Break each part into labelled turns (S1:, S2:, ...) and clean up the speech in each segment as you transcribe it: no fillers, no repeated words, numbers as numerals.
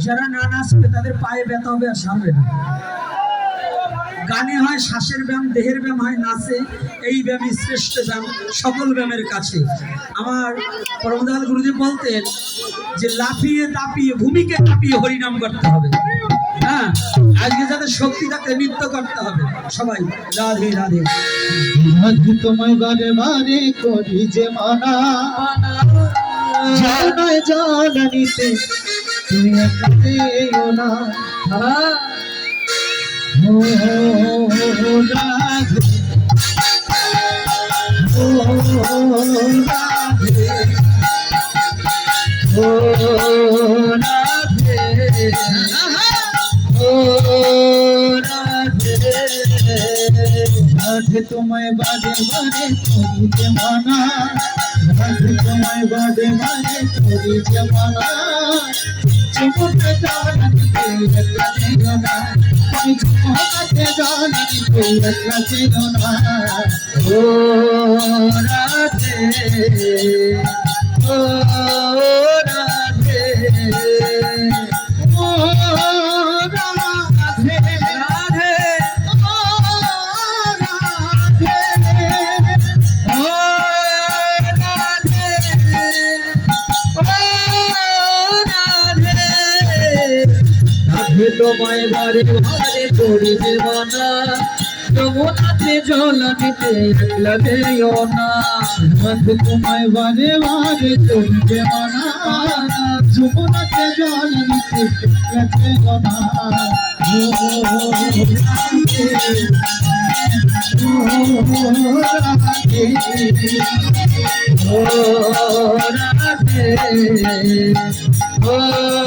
S1: যারা না নাচবে তাদের পায়ে ব্যথা হবে আর সারবে না। গানে হয় শ্বাসের ব্যায়াম, দেহের ব্যায়াম হয় নাচে। এই ব্যায়ামই শ্রেষ্ঠ ব্যায়াম সকল ব্যায়ামের কাছে। আমার পরমদয়াল গুরুদেব বলতেন যে লাফিয়ে তাপিয়ে ভূমিকে কাঁপিয়ে হরিনাম করতে হবে। হ্যাঁ, আজকে যাদের শক্তি থাকে নৃত্য করতে হবে। সবাই রাধে রাধে।
S2: রাধে তোমায় বারে বারে করি যে মানা, জানায় জানানিতে তুমি একাতেও না। ও রাধে, ও রাধে, ও রাধে, ও রাধে। রাধে তোমায় বারে বারে করি যে মানা, রাধে তোমায় বারে বারে করি যে মানা। জীবনে জানাতে একলা ছিল না, তুমি জীবনে জানাতে একলা ছিল না। ও রাধে, ও রাধে, ও রাধে, রাধে, ও রাধে, ও রাধে, ও রাধে। রাধে তোমায় বারে বারে করি যে মানা, যমুনাতে জল নিতে একলা যেও না। রাধে তোমায় বারে বারে করি যে মানা, যমুনাতে জল নিতে একলা যেও না। ও রাধে, ও রাধে, ও রাধে, ও রাধে।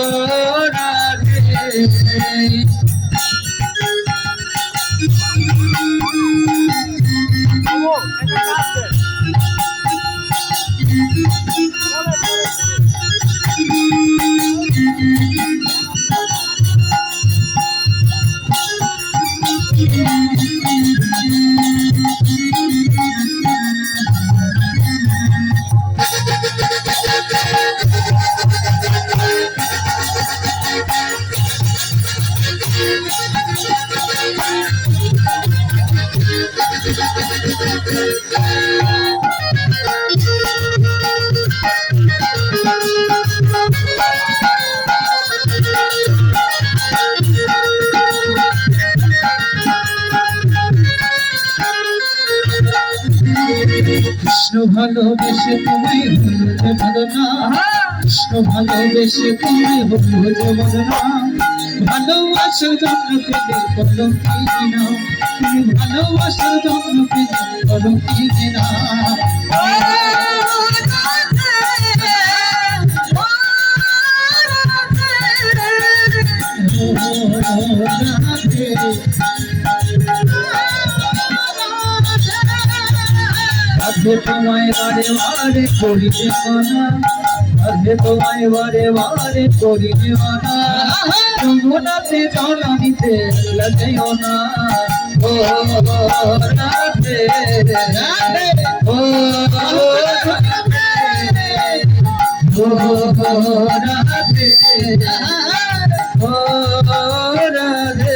S2: কৃষ্ণ ভালোবেসে তুমি হলো যে ভালো না, কৃষ্ণ ভালোবেসে তুমি হলো যে ভালো না। ভালোবাসার জন্য পেলে বলো কি না, তুমি ভালোবাসার জন্য পেলে বলো কি না। রাধে তোমায় বারে বারে করি যে মানা, রাধে তোমায় বারে বারে করি যে মানা। যমুনাতে জল নিতে একলা যেও না। ও রাধে, ও রাধে, ও রাধে, ও রাধে।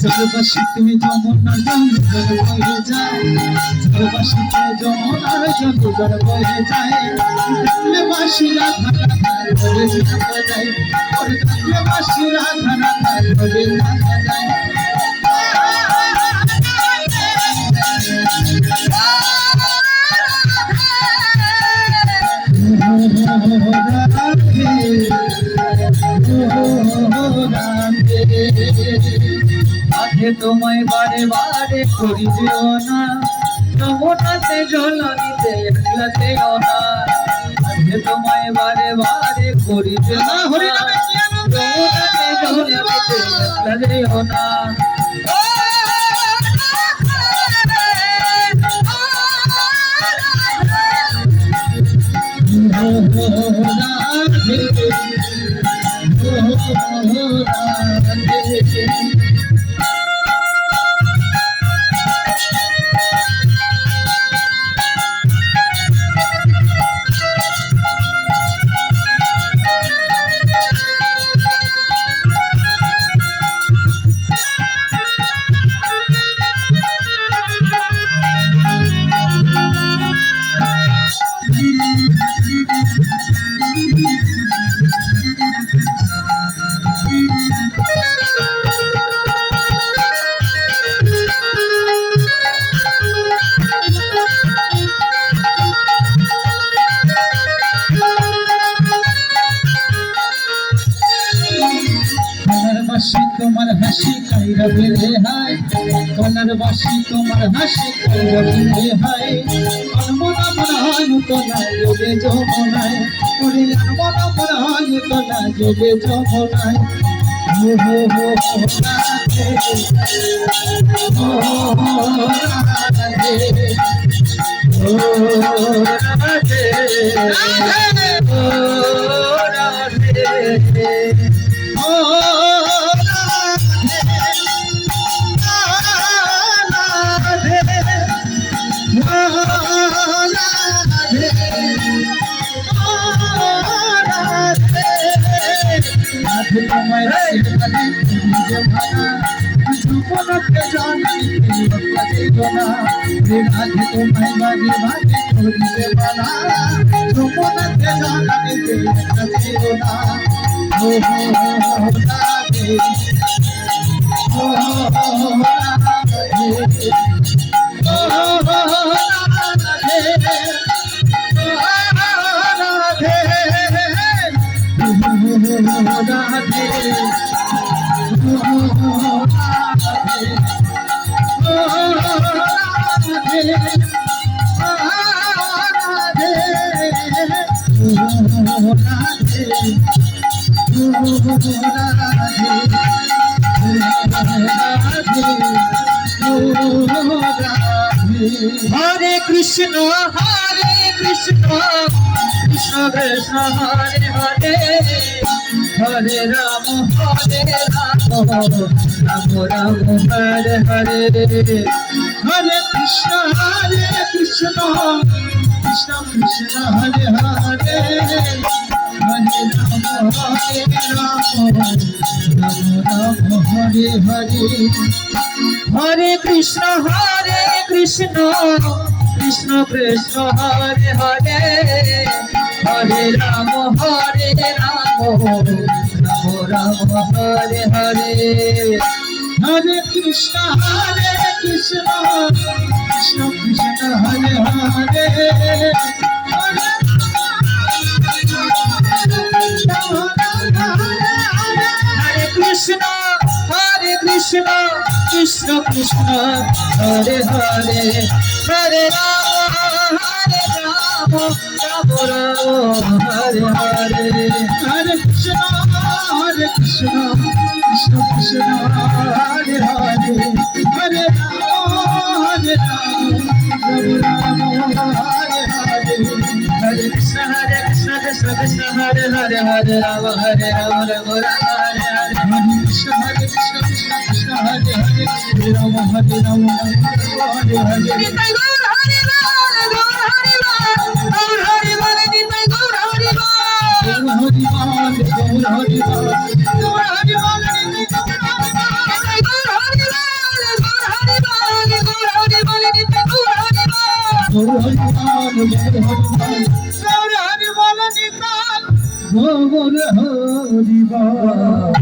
S2: জলবাসী তুমি যমুনার জল বয়ে যায়, জলবাসীতে যমুনার জল বয়ে যায়। ডাকলে বাঁশি রাধা রাধা বলে রাধা যায়, ওরে ডাকলে বাঁশি রাধা রাধা বলে রাধা যায়। রাধে তোমায় বারে বারে করি যেও না, যমুনাতে জল নিতে একলা যেও না। রাধে তোমায় বারে বারে করি যেও না, যমুনাতে জল নিতে একলা যেও না। যাবে রে হায় কলার বাসি তোমার হাসি যাবে রে হায় আনমনা মনা তোলা যোগে যমনায় ওরে আনমনা মনা তোলা যোগে যমনায় হো হো হো রাধে ও রাধে ও রাধে ও রাধে ও Hare Krishna, Krishna Krishna, Hare Hare, Hare Rama, Rama Rama, Hare Hare, Hare Krishna, Krishna Krishna, Hare Hare, Hare Rama, Rama Hare Hare. Hare Krishna, Krishna Krishna, Hare Hare, Hare Rama, Rama Hare Hare. Hare Krishna, Krishna Krishna, Hare Hare, Hare Krishna, Krishna Krishna, Hare Hare, Hare Rama, Rama Rama, Hare Hare, Hare Krishna, Krishna Krishna, Hare Hare, Hare Rama, Rama Hare Hare, Hare Krishna, Krishna Krishna, Hare Hare, Hare Rama, Rama Rama, Hare Hare, Hare Krishna, Krishna Krishna, Hare Hare, Hare Rama, Hare Rama, Hare Hare. Hare